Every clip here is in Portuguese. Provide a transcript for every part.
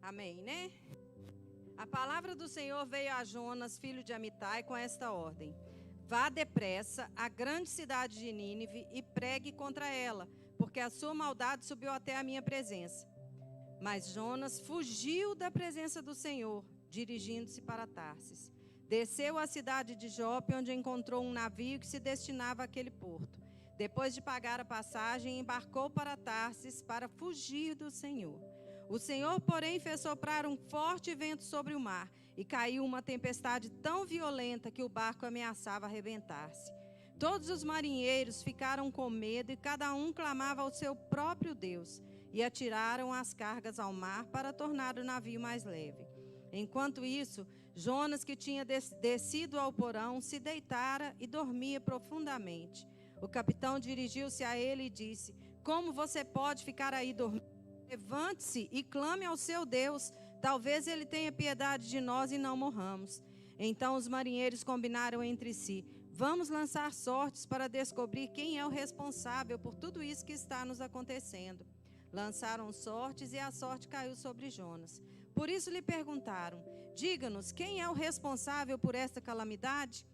Amém, né? A palavra do Senhor veio a Jonas, filho de Amitai, com esta ordem: vá depressa à grande cidade de Nínive e pregue contra ela, porque a sua maldade subiu até a minha presença. Mas Jonas fugiu da presença do Senhor, dirigindo-se para Tarsis. Desceu à cidade de Jope, onde encontrou um navio que se destinava àquele porto. Depois de pagar a passagem, embarcou para Tarsis para fugir do Senhor. O Senhor, porém, fez soprar um forte vento sobre o mar, e caiu uma tempestade tão violenta que o barco ameaçava arrebentar-se. Todos os marinheiros ficaram com medo, e cada um clamava ao seu próprio Deus, e atiraram as cargas ao mar para tornar o navio mais leve. Enquanto isso, Jonas, que tinha descido ao porão, se deitara e dormia profundamente. O capitão dirigiu-se a ele e disse: como você pode ficar aí dormindo? Levante-se e clame ao seu Deus, talvez ele tenha piedade de nós e não morramos. Então os marinheiros combinaram entre si: vamos lançar sortes para descobrir quem é o responsável por tudo isso que está nos acontecendo. Lançaram sortes e a sorte caiu sobre Jonas. Por isso lhe perguntaram: diga-nos, quem é o responsável por esta calamidade?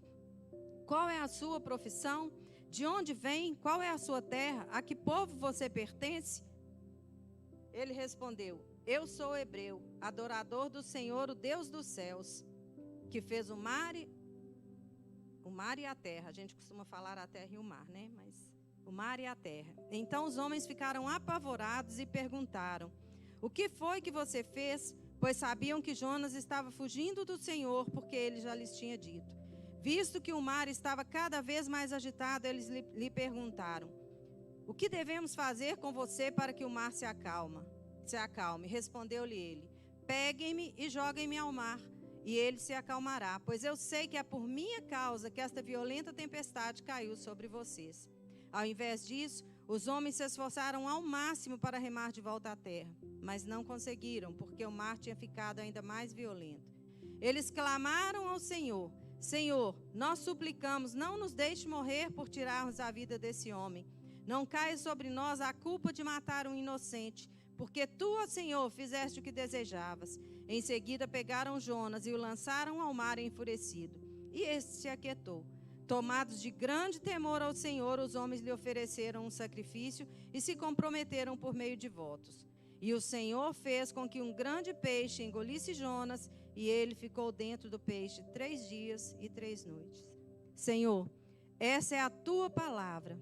Qual é a sua profissão? De onde vem? Qual é a sua terra? A que povo você pertence? Ele respondeu: eu sou hebreu, adorador do Senhor, o Deus dos céus, que fez o mar e a terra. A gente costuma falar a terra e o mar, né? Mas o mar e a terra. Então os homens ficaram apavorados e perguntaram: o que foi que você fez? Pois sabiam que Jonas estava fugindo do Senhor, porque ele já lhes tinha dito. Visto que o mar estava cada vez mais agitado, eles lhe perguntaram: o que devemos fazer com você para que o mar se acalme? Respondeu-lhe ele: peguem-me e joguem-me ao mar, e ele se acalmará, pois eu sei que é por minha causa que esta violenta tempestade caiu sobre vocês. Ao invés disso, os homens se esforçaram ao máximo para remar de volta à terra, mas não conseguiram, porque o mar tinha ficado ainda mais violento. Eles clamaram ao Senhor: Senhor, nós suplicamos, não nos deixe morrer por tirarmos a vida desse homem. Não caia sobre nós a culpa de matar um inocente, porque tu, ó Senhor, fizeste o que desejavas. Em seguida pegaram Jonas e o lançaram ao mar enfurecido. E este se aquietou. Tomados de grande temor ao Senhor, os homens lhe ofereceram um sacrifício e se comprometeram por meio de votos. E o Senhor fez com que um grande peixe engolisse Jonas, e ele ficou dentro do peixe 3 dias e 3 noites. Senhor, essa é a tua palavra.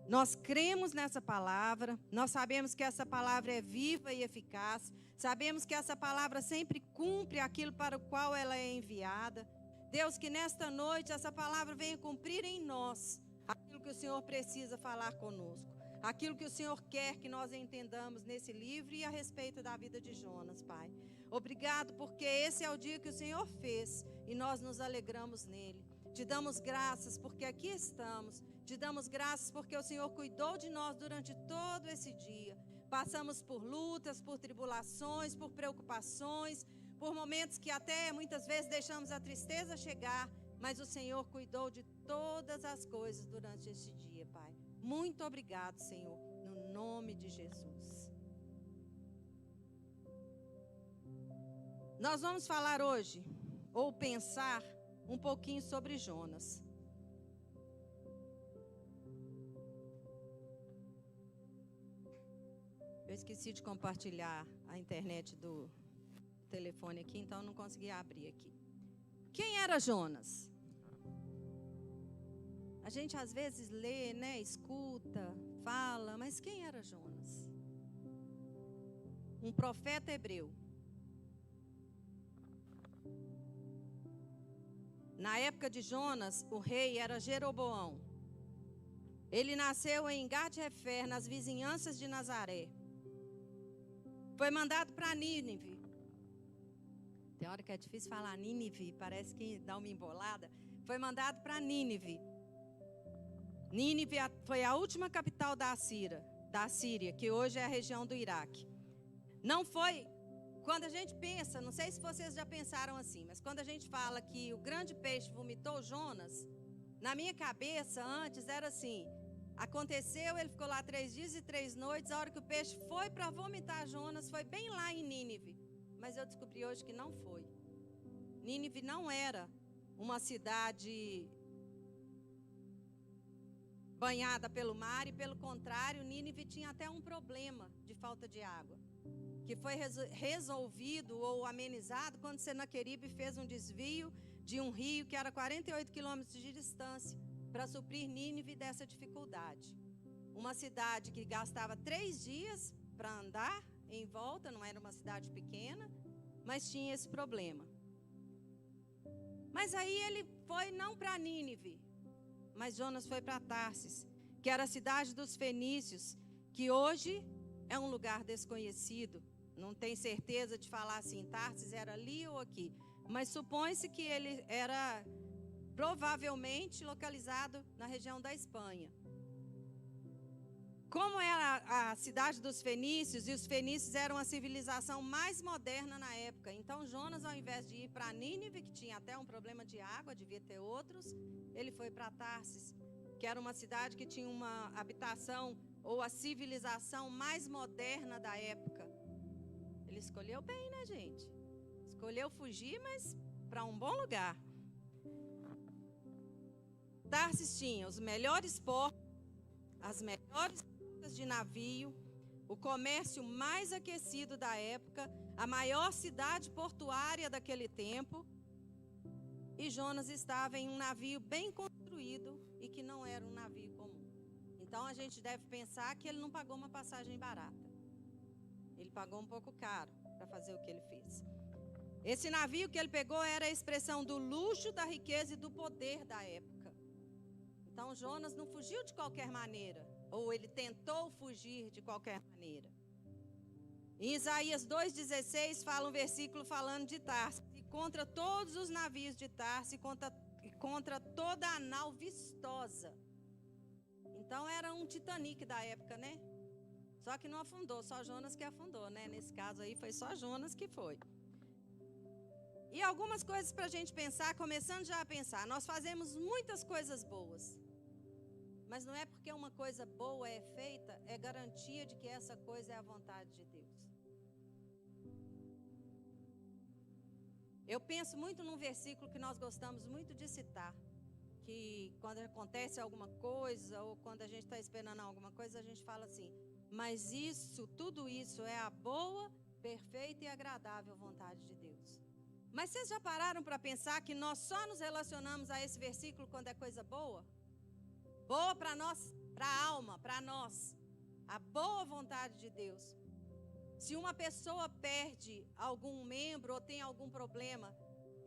Nós cremos nessa palavra, nós sabemos que essa palavra é viva e eficaz, sabemos que essa palavra sempre cumpre aquilo para o qual ela é enviada. Deus, que nesta noite essa palavra venha cumprir em nós aquilo que o Senhor precisa falar conosco, aquilo que o Senhor quer que nós entendamos nesse livro e a respeito da vida de Jonas, Pai. Obrigado, porque esse é o dia que o Senhor fez e nós nos alegramos nele. Te damos graças porque aqui estamos. Te damos graças porque o Senhor cuidou de nós durante todo esse dia. Passamos por lutas, por tribulações, por preocupações, por momentos que até muitas vezes deixamos a tristeza chegar, mas o Senhor cuidou de todas as coisas durante esse dia, Pai. Muito obrigado, Senhor, no nome de Jesus. Nós vamos falar hoje, ou pensar um pouquinho sobre Jonas. Eu esqueci de compartilhar a internet do telefone aqui, então não consegui abrir aqui. Quem era Jonas? A gente às vezes lê, né, escuta, fala, mas quem era Jonas? Um profeta hebreu. Na época de Jonas, o rei era Jeroboão. Ele nasceu em Gat-Hefer, nas vizinhanças de Nazaré. Foi mandado para Nínive. Tem hora que é difícil falar Nínive, parece que dá uma embolada. Foi mandado para Nínive. Nínive foi a última capital da Síria, que hoje é a região do Iraque. Não foi, quando a gente pensa, não sei se vocês já pensaram assim, mas quando a gente fala que o grande peixe vomitou Jonas, na minha cabeça antes era assim: aconteceu, ele ficou lá 3 dias e 3 noites, a hora que o peixe foi para vomitar Jonas, foi bem lá em Nínive. mas eu descobri hoje que não foi. Nínive não era uma cidade banhada pelo mar, e pelo contrário, Nínive tinha até um problema de falta de água, que foi resolvido ou amenizado quando Senaqueribe fez um desvio de um rio que era 48 quilômetros de distância, para suprir Nínive dessa dificuldade. Uma cidade que gastava 3 dias para andar em volta, não era uma cidade pequena, mas tinha esse problema. Mas aí ele foi não para Nínive, mas Jonas foi para Tarsis, que era a cidade dos fenícios, que hoje é um lugar desconhecido. Não tem certeza de falar assim, Tarsis era ali ou aqui, mas supõe-se que ele era provavelmente localizado na região da Espanha. Como era a cidade dos fenícios, e os fenícios eram a civilização mais moderna na época, então Jonas, ao invés de ir para Nínive, que tinha até um problema de água, devia ter outros, ele foi para Tarsis, que era uma cidade que tinha uma habitação ou a civilização mais moderna da época. Ele escolheu bem, né, gente? Escolheu fugir, mas para um bom lugar. Tarsis tinha os melhores portos, as melhores rotas de navio, o comércio mais aquecido da época, a maior cidade portuária daquele tempo. E Jonas estava em um navio bem construído e que não era um navio comum. Então a gente deve pensar que ele não pagou uma passagem barata. Ele pagou um pouco caro para fazer o que ele fez. Esse navio que ele pegou era a expressão do luxo, da riqueza e do poder da época. Então Jonas não fugiu de qualquer maneira, ou ele tentou fugir de qualquer maneira. Em Isaías 2,16 fala um versículo falando de Tarsis: e contra todos os navios de Tarsis, e contra toda a nau vistosa. Então era um Titanic da época, né? Só que não afundou, só Jonas que afundou, né? Nesse caso aí foi só Jonas que foi. E algumas coisas para a gente pensar, começando já a pensar. Nós fazemos muitas coisas boas, mas não é porque uma coisa boa é feita, é garantia de que essa coisa é a vontade de Deus. Eu penso muito num versículo que nós gostamos muito de citar, que quando acontece alguma coisa, ou quando a gente está esperando alguma coisa, a gente fala assim: mas isso, tudo isso é a boa, perfeita e agradável vontade de Deus. Mas vocês já pararam para pensar que nós só nos relacionamos a esse versículo quando é coisa boa? Boa para nós, para a alma, para nós. A boa vontade de Deus. Se uma pessoa perde algum membro ou tem algum problema,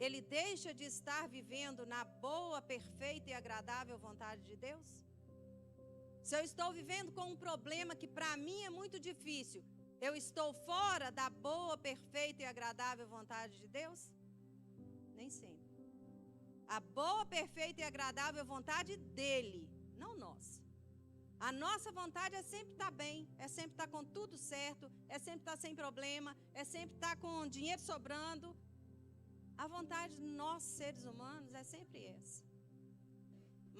ele deixa de estar vivendo na boa, perfeita e agradável vontade de Deus? Se eu estou vivendo com um problema que para mim é muito difícil, eu estou fora da boa, perfeita e agradável vontade de Deus? Nem sempre. A boa, perfeita e agradável vontade dele, não nossa. A nossa vontade é sempre estar bem, é sempre estar com tudo certo, é sempre estar sem problema, é sempre estar com dinheiro sobrando. A vontade de nós, seres humanos, é sempre essa.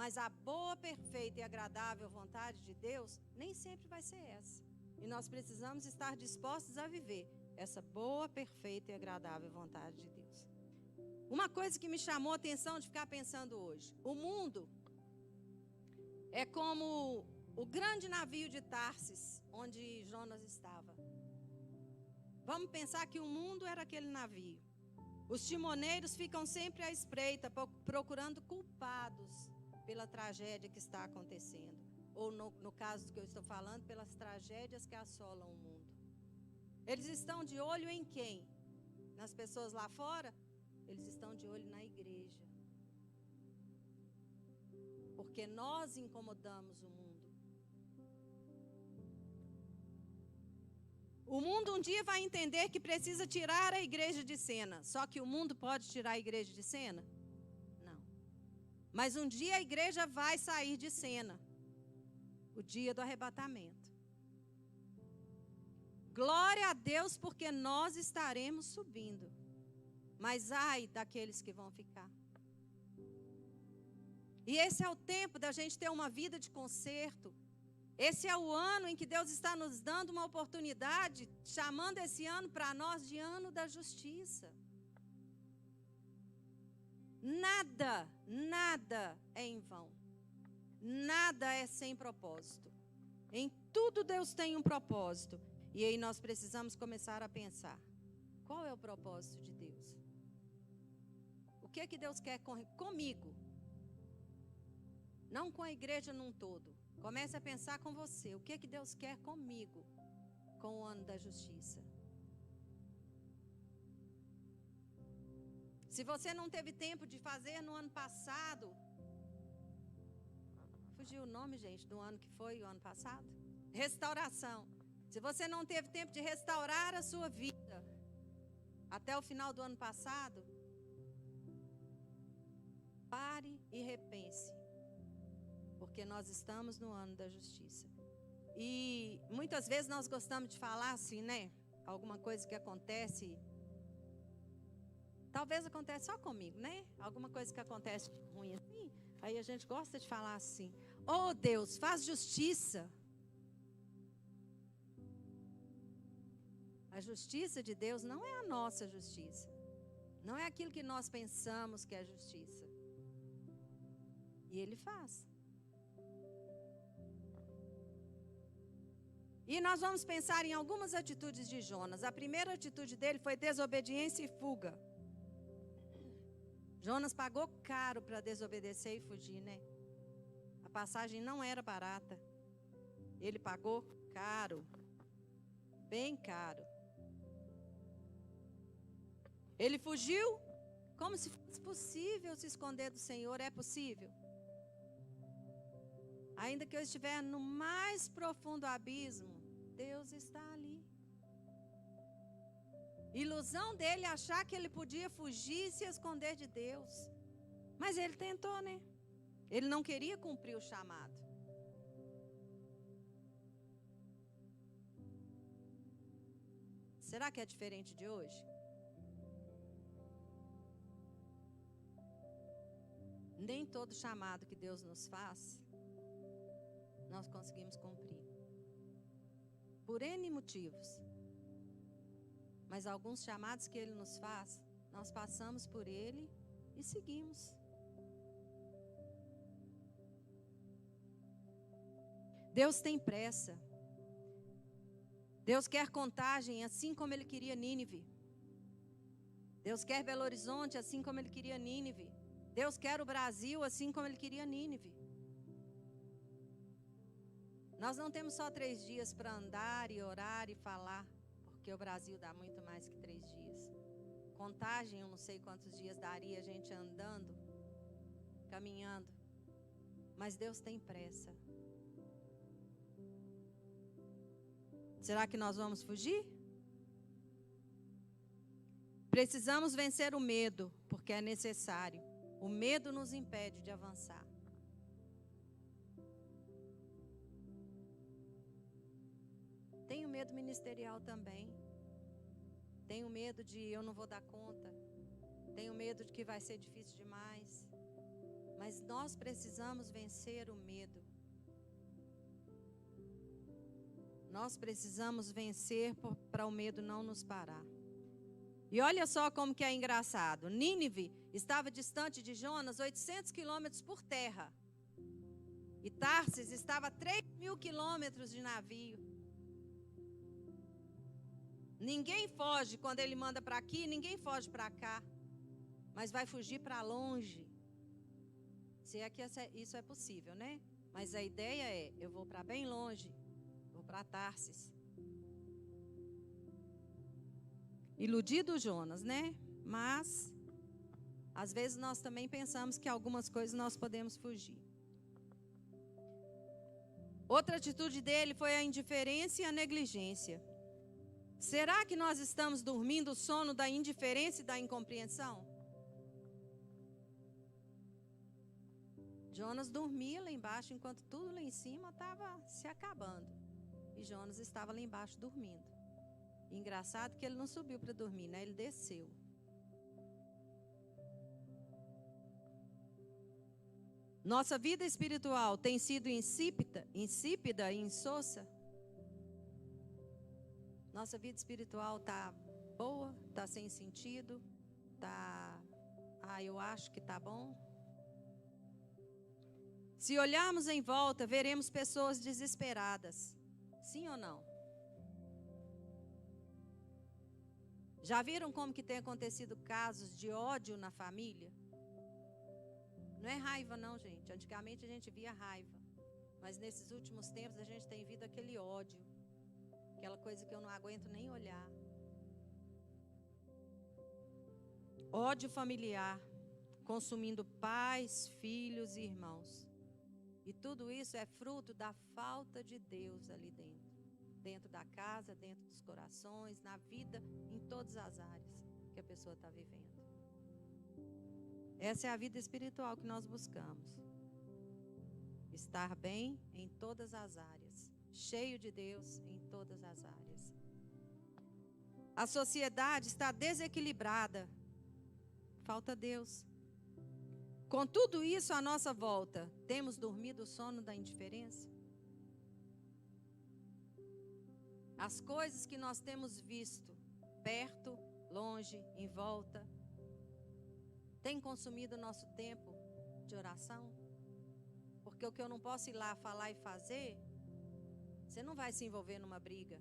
Mas a boa, perfeita e agradável vontade de Deus nem sempre vai ser essa. E nós precisamos estar dispostos a viver essa boa, perfeita e agradável vontade de Deus. Uma coisa que me chamou a atenção de ficar pensando hoje: o mundo é como o grande navio de Tarsis, onde Jonas estava. Vamos pensar que o mundo era aquele navio. Os timoneiros ficam sempre à espreita, procurando culpados pela tragédia que está acontecendo. Ou no caso que eu estou falando, pelas tragédias que assolam o mundo. Eles estão de olho em quem? Nas pessoas lá fora? Eles estão de olho na igreja. Porque nós incomodamos o mundo. O mundo um dia vai entender que precisa tirar a igreja de cena. Só que o mundo pode tirar a igreja de cena? Não. Mas um dia a igreja vai sair de cena. O dia do arrebatamento. Glória a Deus, porque nós estaremos subindo. Mas ai daqueles que vão ficar. E esse é o tempo da gente ter uma vida de conserto. Esse é o ano em que Deus está nos dando uma oportunidade, chamando esse ano para nós de ano da justiça. Nada, nada é em vão. Nada é sem propósito. Em tudo Deus tem um propósito. E aí nós precisamos começar a pensar: qual é o propósito de Deus? O que é que Deus quer comigo? Não com a igreja num todo. Comece a pensar com você. O que é que Deus quer comigo com o ano da justiça? Se você não teve tempo de fazer no ano passado, fugiu o nome, gente, do ano que foi o ano passado? Restauração. Se você não teve tempo de restaurar a sua vida até o final do ano passado, pare e repense. Porque nós estamos no ano da justiça. E muitas vezes nós gostamos de falar assim, né? Alguma coisa que acontece. Talvez acontece só comigo, né? Alguma coisa que acontece de ruim assim. Aí a gente gosta de falar assim: oh Deus, faz justiça. A justiça de Deus não é a nossa justiça. Não é aquilo que nós pensamos que é justiça. E Ele faz. E nós vamos pensar em algumas atitudes de Jonas. A primeira atitude dele foi desobediência e fuga. Jonas pagou caro para desobedecer e fugir, né? A passagem não era barata. Ele pagou caro. Bem caro. Ele fugiu como se fosse possível se esconder do Senhor. É possível? Ainda que eu estiver no mais profundo abismo, Deus está ali. Ilusão dele achar que ele podia fugir e se esconder de Deus. Mas ele tentou, né? Ele não queria cumprir o chamado. Será que é diferente de hoje? Nem todo chamado que Deus nos faz, nós conseguimos cumprir. Por N motivos. Mas alguns chamados que Ele nos faz, nós passamos por Ele e seguimos. Deus tem pressa. Deus quer contagem assim como Ele queria Nínive. Deus quer Belo Horizonte assim como Ele queria Nínive. Deus quer o Brasil assim como Ele queria Nínive. Nós não temos só 3 dias para andar e orar e falar, porque o Brasil dá muito mais que 3 dias. Contagem, eu não sei quantos dias daria a gente andando, caminhando. Mas Deus tem pressa. Será que nós vamos fugir? Precisamos vencer o medo, porque é necessário. O medo nos impede de avançar. Tenho medo ministerial também. Tenho medo de eu não vou dar conta. Tenho medo de que vai ser difícil demais. Mas nós precisamos vencer o medo. Nós precisamos vencer para o medo não nos parar. E olha só como que é engraçado. Nínive estava distante de Jonas 800 quilômetros por terra. E Tarsis estava a 3.000 quilômetros de navio. Ninguém foge quando ele manda para aqui, ninguém foge para cá. Mas vai fugir para longe. Se é que isso é possível, né? Mas a ideia é, eu vou para bem longe. Vou para Tarsis. Iludido Jonas, né? Mas, às vezes nós também pensamos que algumas coisas nós podemos fugir. Outra atitude dele foi a indiferença e a negligência. Será que nós estamos dormindo o sono da indiferença e da incompreensão? Jonas dormia lá embaixo, enquanto tudo lá em cima estava se acabando. E Jonas estava lá embaixo dormindo. E engraçado que ele não subiu para dormir, né? Ele desceu. Nossa vida espiritual tem sido insípida e insossa? Nossa vida espiritual está boa? Está sem sentido? Eu acho que está bom? Se olharmos em volta, veremos pessoas desesperadas. Sim ou não? Já viram como que tem acontecido casos de ódio na família? Não é raiva não, gente. Antigamente a gente via raiva. Mas nesses últimos tempos a gente tem visto aquele ódio. Aquela coisa que eu não aguento nem olhar. Ódio familiar, consumindo pais, filhos e irmãos. E tudo isso é fruto da falta de Deus ali dentro. Dentro da casa, dentro dos corações, na vida, em todas as áreas que a pessoa está vivendo. Essa é a vida espiritual que nós buscamos. Estar bem em todas as áreas. Cheio de Deus em todas as áreas. A sociedade está desequilibrada. Falta Deus. Com tudo isso à nossa volta, temos dormido o sono da indiferença? As coisas que nós temos visto, perto, longe, em volta, tem consumido o nosso tempo de oração? Porque o que eu não posso ir lá falar e fazer, você não vai se envolver numa briga.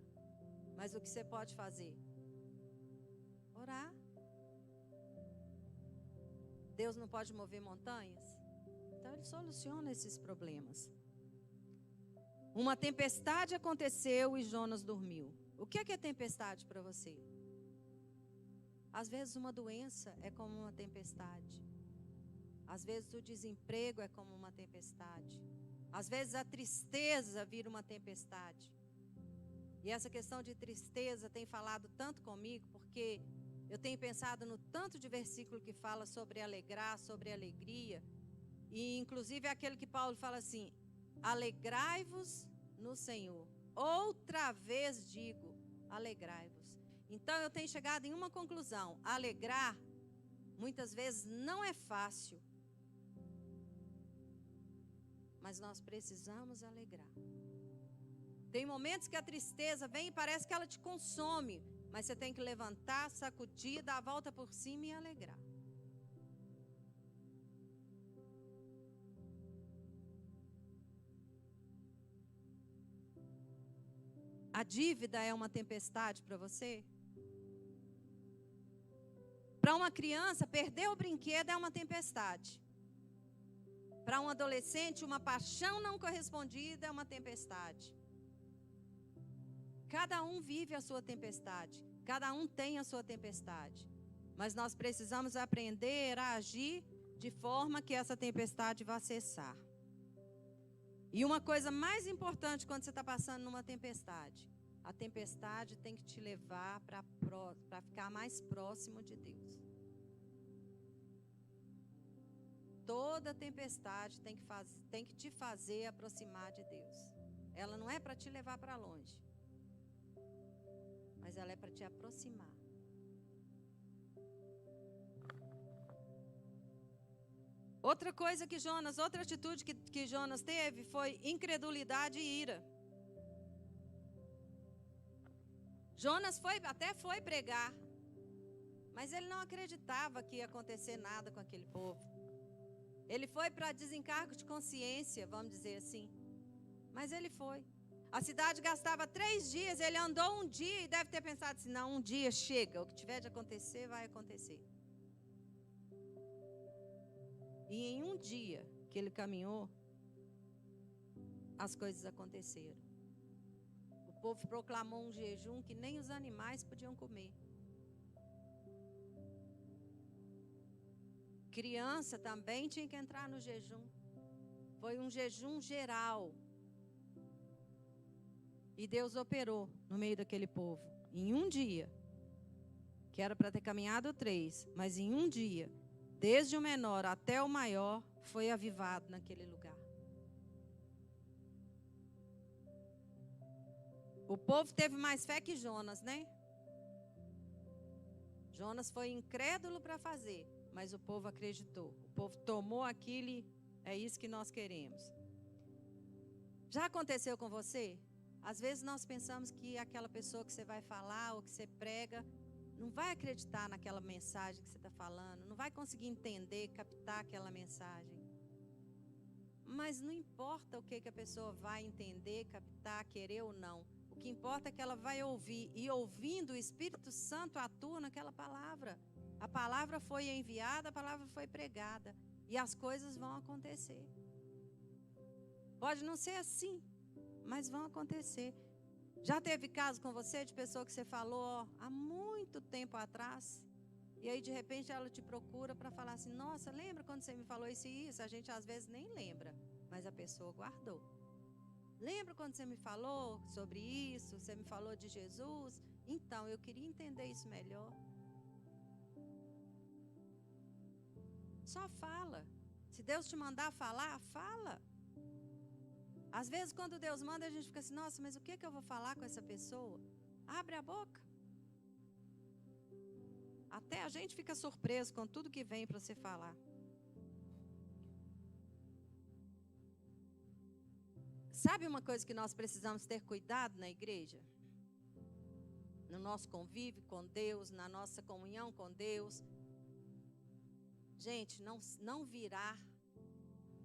Mas o que você pode fazer? Orar. Deus não pode mover montanhas? Então Ele soluciona esses problemas. Uma tempestade aconteceu e Jonas dormiu. O que é tempestade para você? Às vezes uma doença é como uma tempestade. Às vezes o desemprego é como uma tempestade. Às vezes a tristeza vira uma tempestade. E essa questão de tristeza tem falado tanto comigo, porque eu tenho pensado no tanto de versículo que fala sobre alegrar, sobre alegria. E inclusive aquele que Paulo fala assim: alegrai-vos no Senhor. Outra vez digo, alegrai-vos. Então eu tenho chegado em uma conclusão: alegrar muitas vezes não é fácil, mas nós precisamos alegrar. Tem momentos que a tristeza vem e parece que ela te consome, mas você tem que levantar, sacudir, dar a volta por cima e alegrar. A dívida é uma tempestade para você? Para uma criança, perder o brinquedo é uma tempestade. Para um adolescente, uma paixão não correspondida é uma tempestade. Cada um vive a sua tempestade. Cada um tem a sua tempestade. Mas nós precisamos aprender a agir de forma que essa tempestade vá cessar. E uma coisa mais importante quando você está passando numa tempestade: a tempestade tem que te levar para ficar mais próximo de Deus. Toda tempestade tem que te fazer aproximar de Deus. Ela não é para te levar para longe, mas ela é para te aproximar. Outra atitude que Jonas teve foi incredulidade e ira. Jonas até foi pregar, mas ele não acreditava que ia acontecer nada com aquele povo. Ele foi para desencargo de consciência, vamos dizer assim. Mas ele foi. A cidade gastava 3 dias, ele andou um dia e deve ter pensado assim: não, um dia chega, o que tiver de acontecer, vai acontecer. E em um dia que ele caminhou, as coisas aconteceram. O povo proclamou um jejum que nem os animais podiam comer. Criança também tinha que entrar no jejum. Foi um jejum geral. E Deus operou no meio daquele povo. Em um dia, que era para ter caminhado 3, mas em um dia, desde o menor até o maior, foi avivado naquele lugar. O povo teve mais fé que Jonas, né? Jonas foi incrédulo para fazer, mas o povo acreditou. O povo tomou aquilo É isso que nós queremos. Já aconteceu com você? Às vezes nós pensamos que aquela pessoa que você vai falar ou que você prega não vai acreditar naquela mensagem que você está falando, não vai conseguir entender, captar aquela mensagem. Mas não importa o que a pessoa vai entender, captar, querer ou não. O que importa é que ela vai ouvir. E ouvindo, o Espírito Santo atua naquela palavra. A palavra foi enviada, a palavra foi pregada. E as coisas vão acontecer. Pode não ser assim, mas vão acontecer. Já teve caso com você de pessoa que você falou há muito tempo atrás? E aí de repente ela te procura para falar assim: nossa, lembra quando você me falou isso e isso? A gente às vezes nem lembra, mas a pessoa guardou. Lembra quando você me falou sobre isso? Você me falou de Jesus? Então, eu queria entender isso melhor. Só fala. Se Deus te mandar falar, fala. Às vezes quando Deus manda, a gente fica assim: nossa, mas o que eu vou falar com essa pessoa? Abre a boca. Até a gente fica surpreso com tudo que vem para você falar. Sabe uma coisa que nós precisamos ter cuidado na igreja? No nosso convívio com Deus, na nossa comunhão com Deus. Gente, não virar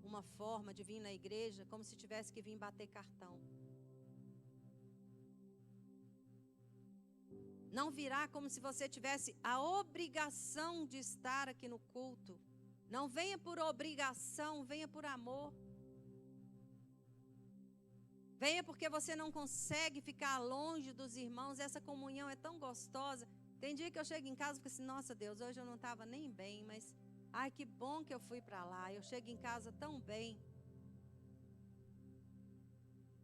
uma forma de vir na igreja como se tivesse que vir bater cartão. Não virar como se você tivesse a obrigação de estar aqui no culto. Não venha por obrigação, venha por amor. Venha porque você não consegue ficar longe dos irmãos. Essa comunhão é tão gostosa. Tem dia que eu chego em casa e fico assim: nossa Deus, hoje eu não estava nem bem, mas ai, que bom que eu fui para lá. Eu chego em casa tão bem.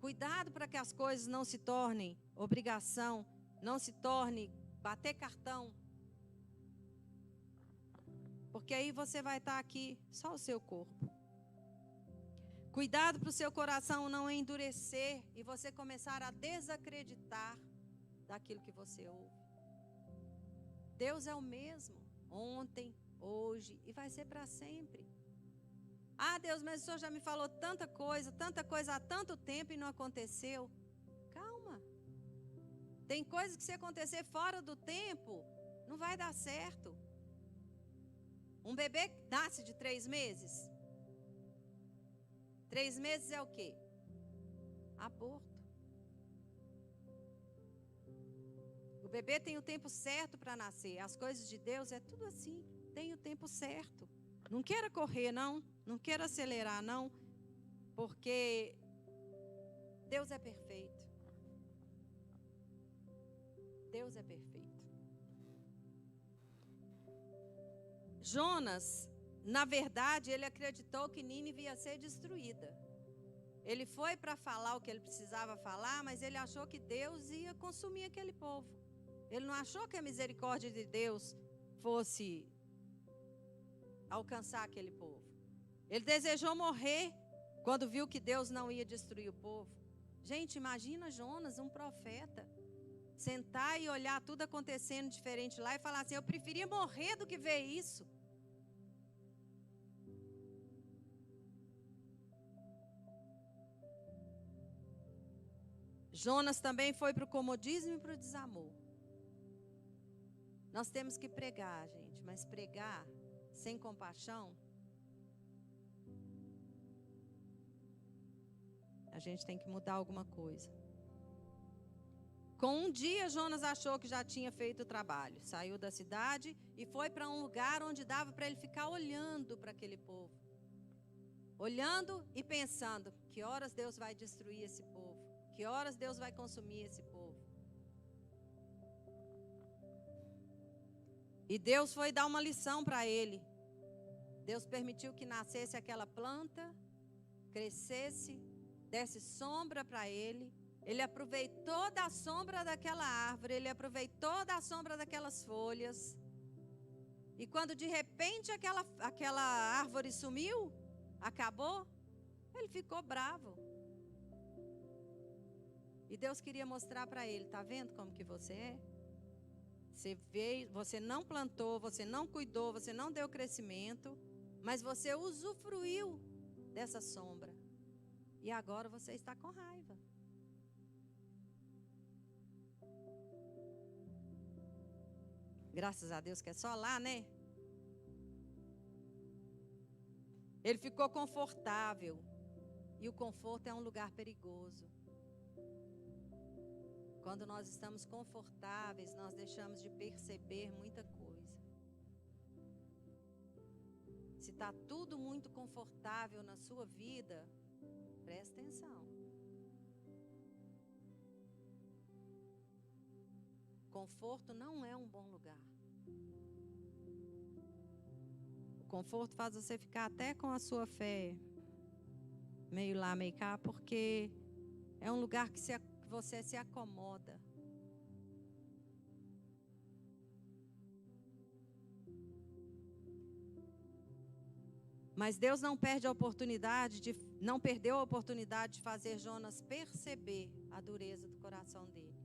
Cuidado para que as coisas não se tornem obrigação, não se torne bater cartão. Porque aí você vai estar aqui só o seu corpo. Cuidado para o seu coração não endurecer e você começar a desacreditar daquilo que você ouve. Deus é o mesmo, ontem, hoje e vai ser para sempre. Ah, Deus, mas o Senhor já me falou tanta coisa há tanto tempo e não aconteceu. Calma. Tem coisas que se acontecer fora do tempo, não vai dar certo. Um bebê nasce de 3 meses. 3 meses é o quê? Aborto. O bebê tem o tempo certo para nascer. As coisas de Deus é tudo assim. Tem o tempo certo. Não queira correr, não. Não queira acelerar, não. Porque Deus é perfeito. Deus é perfeito. Jonas, na verdade, ele acreditou que Nínive ia ser destruída. Ele foi para falar o que ele precisava falar, mas ele achou que Deus ia consumir aquele povo. Ele não achou que a misericórdia de Deus fosse alcançar aquele povo. Ele desejou morrer quando viu que Deus não ia destruir o povo. Gente, imagina Jonas, um profeta, sentar e olhar tudo acontecendo diferente lá e falar assim: eu preferia morrer do que ver isso. Jonas também foi para o comodismo e para o desamor. Nós temos que pregar, gente, mas pregar sem compaixão, a gente tem que mudar alguma coisa. Com um dia, Jonas achou que já tinha feito o trabalho. Saiu da cidade e foi para um lugar onde dava para ele ficar olhando para aquele povo. Olhando e pensando: que horas Deus vai destruir esse povo? Que horas Deus vai consumir esse povo? E Deus foi dar uma lição para ele. Deus permitiu que nascesse aquela planta, crescesse, desse sombra para ele. Ele aproveitou da sombra daquela árvore, ele aproveitou da sombra daquelas folhas. E quando de repente aquela árvore sumiu, acabou, ele ficou bravo. E Deus queria mostrar para ele: tá vendo como que você é? Você veio, você não plantou, você não cuidou, você não deu crescimento, mas você usufruiu dessa sombra. E agora você está com raiva. Graças a Deus que é só lá, né? Ele ficou confortável. E o conforto é um lugar perigoso. Quando nós estamos confortáveis, nós deixamos de perceber muita coisa. Se está tudo muito confortável na sua vida, presta atenção. Conforto não é um bom lugar. O conforto faz você ficar até com a sua fé meio lá, meio cá, porque é um lugar que você se acomoda. Mas Deus não perdeu a oportunidade de fazer Jonas perceber a dureza do coração dele.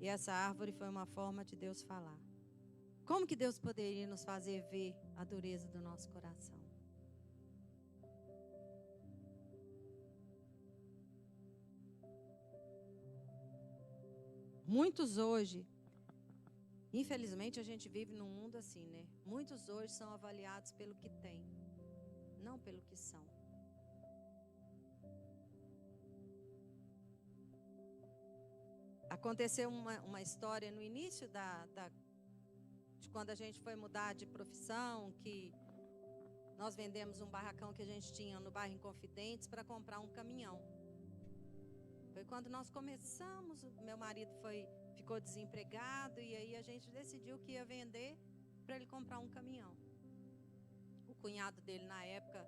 E essa árvore foi uma forma de Deus falar. Como que Deus poderia nos fazer ver a dureza do nosso coração? Muitos hoje, infelizmente a gente vive num mundo assim, né? Muitos hoje são avaliados pelo que têm, não pelo que são. Aconteceu uma história no início de quando a gente foi mudar de profissão, que nós vendemos um barracão que a gente tinha no bairro Inconfidentes para comprar um caminhão. Foi quando nós começamos, meu marido ficou desempregado e aí a gente decidiu que ia vender para ele comprar um caminhão. O cunhado dele na época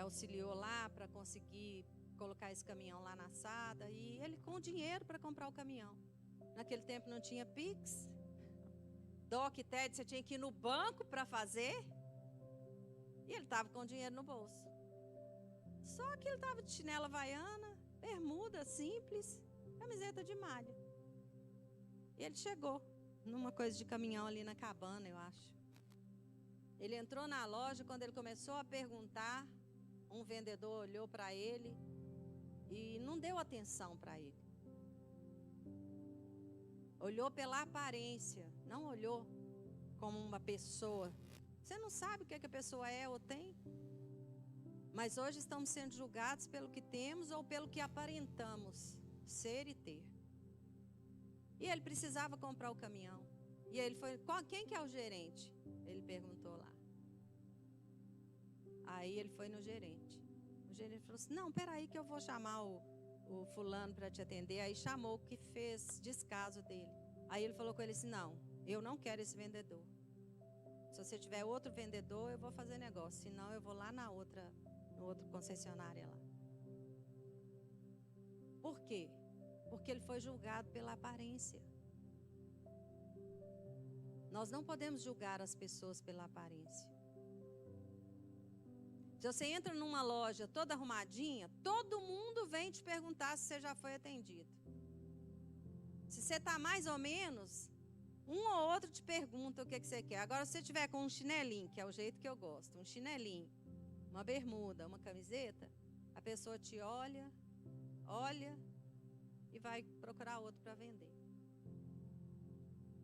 auxiliou lá para conseguir colocar esse caminhão lá na assada e ele com dinheiro para comprar o caminhão. Naquele tempo não tinha Pix, DOC, TED, você tinha que ir no banco para fazer e ele estava com dinheiro no bolso. Só que ele estava de chinela havaiana, bermuda simples, camiseta de malha. E ele chegou numa coisa de caminhão ali na cabana, eu acho. Ele entrou na loja, quando ele começou a perguntar, um vendedor olhou para ele e não deu atenção para ele. Olhou pela aparência, não olhou como uma pessoa. Você não sabe o que a pessoa é ou tem. Mas hoje estamos sendo julgados pelo que temos ou pelo que aparentamos ser e ter. E ele precisava comprar o caminhão. E ele foi, quem que é o gerente? Ele perguntou lá. Aí ele foi no gerente. O gerente falou assim, não, peraí que eu vou chamar o fulano para te atender. Aí chamou o que fez descaso dele. Aí ele falou com ele assim, não, eu não quero esse vendedor. Se você tiver outro vendedor, eu vou fazer negócio. Senão eu vou lá no outro concessionária lá. Por quê? Porque ele foi julgado pela aparência. Nós não podemos julgar as pessoas pela aparência. Se você entra numa loja toda arrumadinha, todo mundo vem te perguntar se você já foi atendido. Se você está mais ou menos, um ou outro te pergunta o que você quer. Agora, se você tiver com um chinelinho, que é o jeito que eu gosto, um chinelinho, uma bermuda, uma camiseta, a pessoa te olha e vai procurar outro para vender.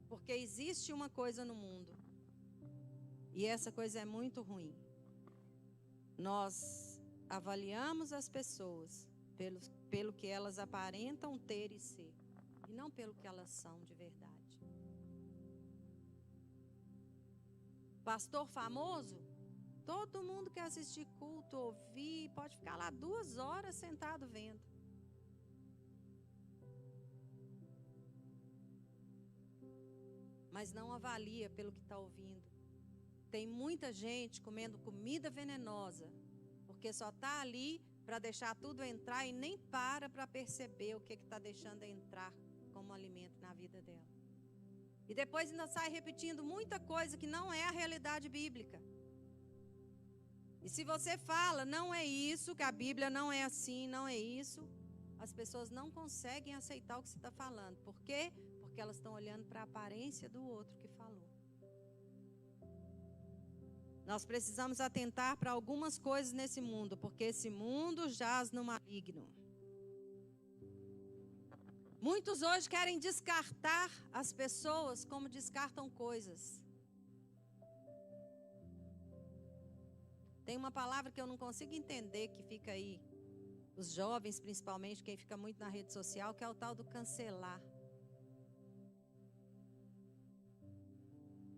Porque existe uma coisa no mundo, e essa coisa é muito ruim. Nós avaliamos as pessoas pelo que elas aparentam ter e ser, e não pelo que elas são de verdade. Pastor famoso, todo mundo quer assistir culto, ouvir, pode ficar lá 2 horas sentado vendo. Mas não avalia pelo que está ouvindo. Tem muita gente comendo comida venenosa, porque só está ali para deixar tudo entrar e nem para perceber o que está deixando entrar como alimento na vida dela. E depois ainda sai repetindo muita coisa que não é a realidade bíblica. E se você fala, não é isso, que a Bíblia não é assim, não é isso, as pessoas não conseguem aceitar o que você está falando. Por quê? Porque elas estão olhando para a aparência do outro que falou. Nós precisamos atentar para algumas coisas nesse mundo, porque esse mundo jaz no maligno. Muitos hoje querem descartar as pessoas como descartam coisas. Tem uma palavra que eu não consigo entender, que fica aí, os jovens principalmente, quem fica muito na rede social, que é o tal do cancelar.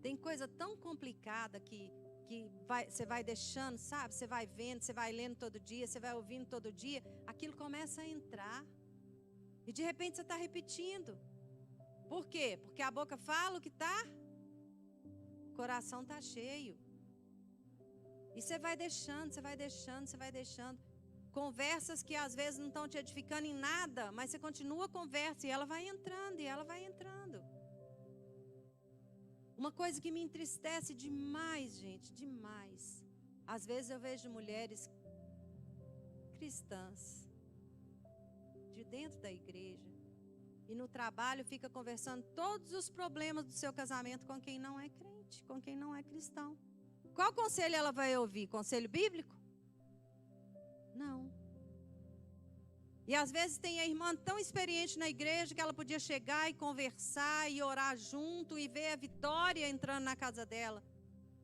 Tem coisa tão complicada que você vai deixando, sabe? Você vai vendo, você vai lendo todo dia, você vai ouvindo todo dia, aquilo começa a entrar. E de repente você está repetindo. Por quê? Porque a boca fala o que está, o coração está cheio. E você vai deixando, você vai deixando, você vai deixando. Conversas que às vezes não estão te edificando em nada, mas você continua a conversa e ela vai entrando, e ela vai entrando. Uma coisa que me entristece demais, gente, demais. Às vezes eu vejo mulheres cristãs, de dentro da igreja, e no trabalho fica conversando todos os problemas do seu casamento com quem não é crente, com quem não é cristão. Qual conselho ela vai ouvir? Conselho bíblico? Não. E às vezes tem a irmã tão experiente na igreja que ela podia chegar e conversar e orar junto e ver a vitória entrando na casa dela.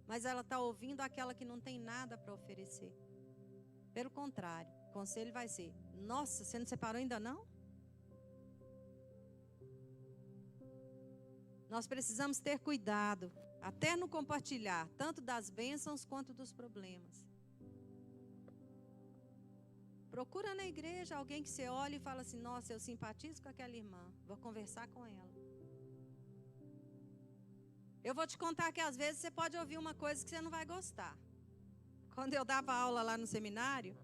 Mas ela está ouvindo aquela que não tem nada para oferecer. Pelo contrário, o conselho vai ser: nossa, você não separou ainda não? Nós precisamos ter cuidado, até no compartilhar, tanto das bênçãos quanto dos problemas. Procura na igreja alguém que você olha e fala assim: nossa, eu simpatizo com aquela irmã, vou conversar com ela. Eu vou te contar que às vezes você pode ouvir uma coisa que você não vai gostar. Quando eu dava aula lá no seminário,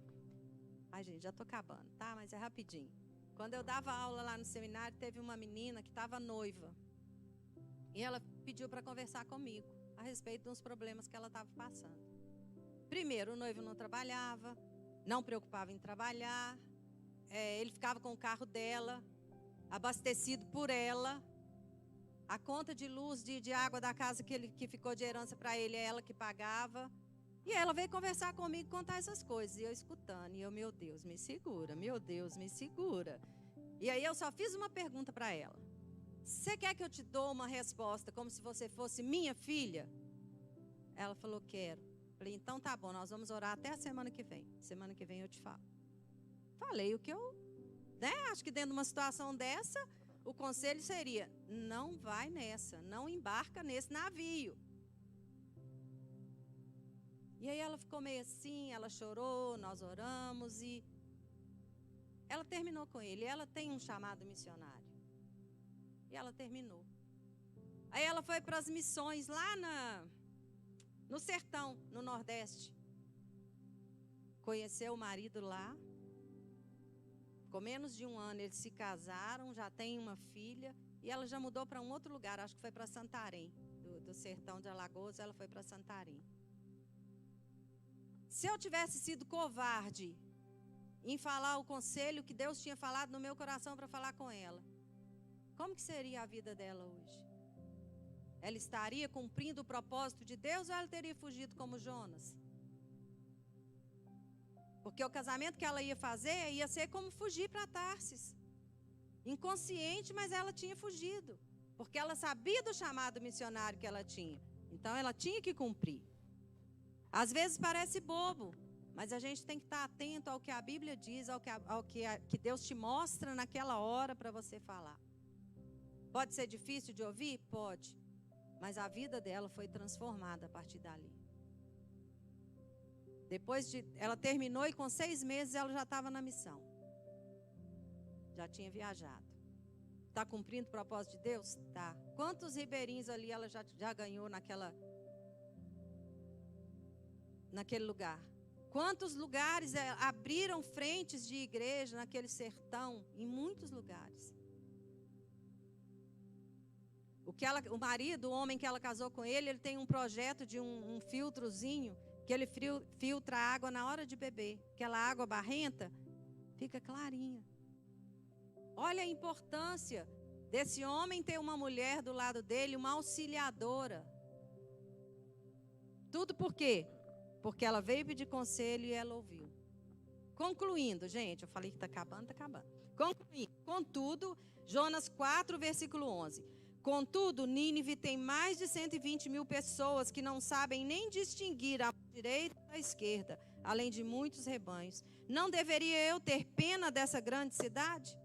ai gente, já estou acabando, tá? Mas é rapidinho. Quando eu dava aula lá no seminário, teve uma menina que estava noiva. E ela pediu para conversar comigo a respeito dos problemas que ela estava passando. Primeiro, o noivo não trabalhava, não preocupava em trabalhar, ele ficava com o carro dela, abastecido por ela. A conta de luz, de água da casa que ficou de herança para ele, é ela que pagava. E ela veio conversar comigo, contar essas coisas. E eu escutando, e eu, meu Deus, me segura, meu Deus, me segura. E aí eu só fiz uma pergunta para ela: você quer que eu te dou uma resposta como se você fosse minha filha? Ela falou: quero. Falei: então tá bom, nós vamos orar até a semana que vem. Semana que vem eu te falo. Falei o que eu, acho que dentro de uma situação dessa, o conselho seria: não vai nessa, não embarca nesse navio. E aí ela ficou meio assim, ela chorou, nós oramos e ela terminou com ele. Ela tem um chamado missionário. E ela terminou. Aí ela foi para as missões lá no sertão, no Nordeste. Conheceu o marido lá. Com menos de um ano eles se casaram, já tem uma filha. E ela já mudou para um outro lugar, acho que foi para Santarém. Do sertão de Alagoas, ela foi para Santarém. Se eu tivesse sido covarde em falar o conselho que Deus tinha falado no meu coração para falar com ela, como que seria a vida dela hoje? Ela estaria cumprindo o propósito de Deus ou ela teria fugido como Jonas? Porque o casamento que ela ia fazer ia ser como fugir para Tarsis. Inconsciente, mas ela tinha fugido. Porque ela sabia do chamado missionário que ela tinha. Então ela tinha que cumprir. Às vezes parece bobo, mas a gente tem que estar atento ao que a Bíblia diz, ao que Deus te mostra naquela hora para você falar. Pode ser difícil de ouvir? Pode. Mas a vida dela foi transformada a partir dali. Ela terminou e com 6 meses ela já estava na missão. Já tinha viajado. Está cumprindo o propósito de Deus? Tá. Quantos ribeirinhos ali ela já ganhou naquele lugar? Quantos lugares abriram frentes de igreja naquele sertão? Em muitos lugares. O marido, o homem que ela casou com ele tem um projeto de um filtrozinho que ele filtra a água na hora de beber. Aquela água barrenta fica clarinha. Olha a importância desse homem ter uma mulher do lado dele, uma auxiliadora. Tudo por quê? porque ela veio pedir conselho e ela ouviu. Concluindo, gente, eu falei que está acabando, está acabando. Concluindo, contudo, Jonas 4, versículo 11. Contudo, Nínive tem mais de 120.000 pessoas que não sabem nem distinguir a direita da esquerda, além de muitos rebanhos. Não deveria eu ter pena dessa grande cidade?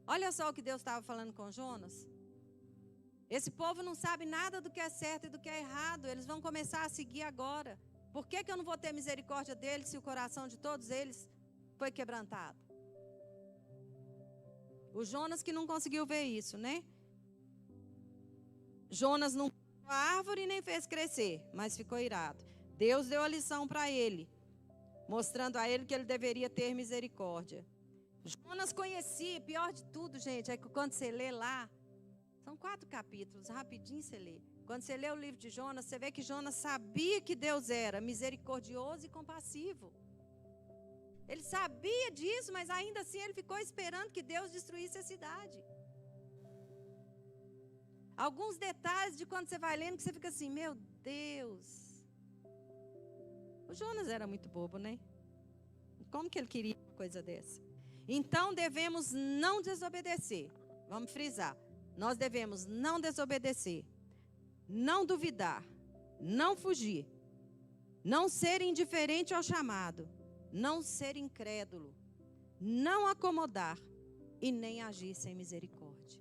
Olha só o que Deus estava falando com Jonas. Esse povo não sabe nada do que é certo e do que é errado. Eles vão começar a seguir agora. Por que eu não vou ter misericórdia deles se o coração de todos eles foi quebrantado? O Jonas que não conseguiu ver isso, né? Jonas não plantou a árvore nem fez crescer, mas ficou irado. Deus deu a lição para ele, mostrando a ele que ele deveria ter misericórdia. Jonas conhecia, pior de tudo, gente, é que quando você lê lá, são 4 capítulos, rapidinho você lê. Quando você lê o livro de Jonas, você vê que Jonas sabia que Deus era misericordioso e compassivo. Ele sabia disso, mas ainda assim ele ficou esperando que Deus destruísse a cidade. Alguns detalhes de quando você vai lendo que você fica assim, meu Deus. O Jonas era muito bobo, né? Como que ele queria uma coisa dessa? Então devemos não desobedecer. Vamos frisar. Nós devemos não desobedecer, não duvidar, não fugir, não ser indiferente ao chamado, não ser incrédulo, não acomodar e nem agir sem misericórdia.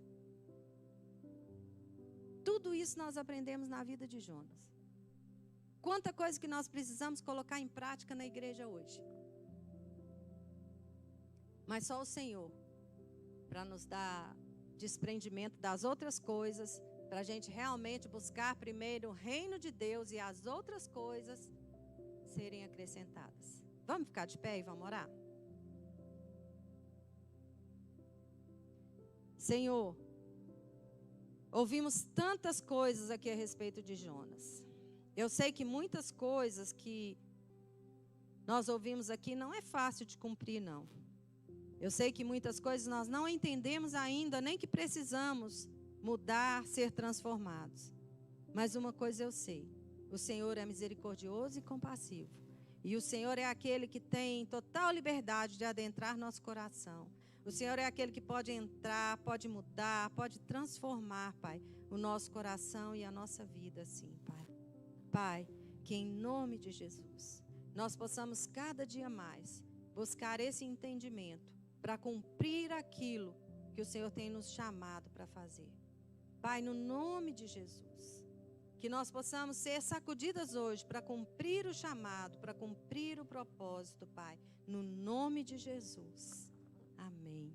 Tudo isso nós aprendemos na vida de Jonas. Quanta coisa que nós precisamos colocar em prática na igreja hoje. Mas só o Senhor, para nos dar desprendimento das outras coisas, para a gente realmente buscar primeiro o reino de Deus e as outras coisas serem acrescentadas. Vamos ficar de pé e vamos orar? Senhor, ouvimos tantas coisas aqui a respeito de Jonas. Eu sei que muitas coisas que nós ouvimos aqui não é fácil de cumprir, não. Eu sei que muitas coisas nós não entendemos ainda, nem que precisamos mudar, ser transformados. Mas uma coisa eu sei, o Senhor é misericordioso e compassivo. E o Senhor é aquele que tem total liberdade de adentrar nosso coração. O Senhor é aquele que pode entrar, pode mudar, pode transformar, Pai, o nosso coração e a nossa vida, assim, Pai. Pai, que em nome de Jesus, nós possamos cada dia mais buscar esse entendimento para cumprir aquilo que o Senhor tem nos chamado para fazer. Pai, no nome de Jesus, que nós possamos ser sacudidas hoje para cumprir o chamado, para cumprir o propósito, Pai, no nome de Jesus. Amém.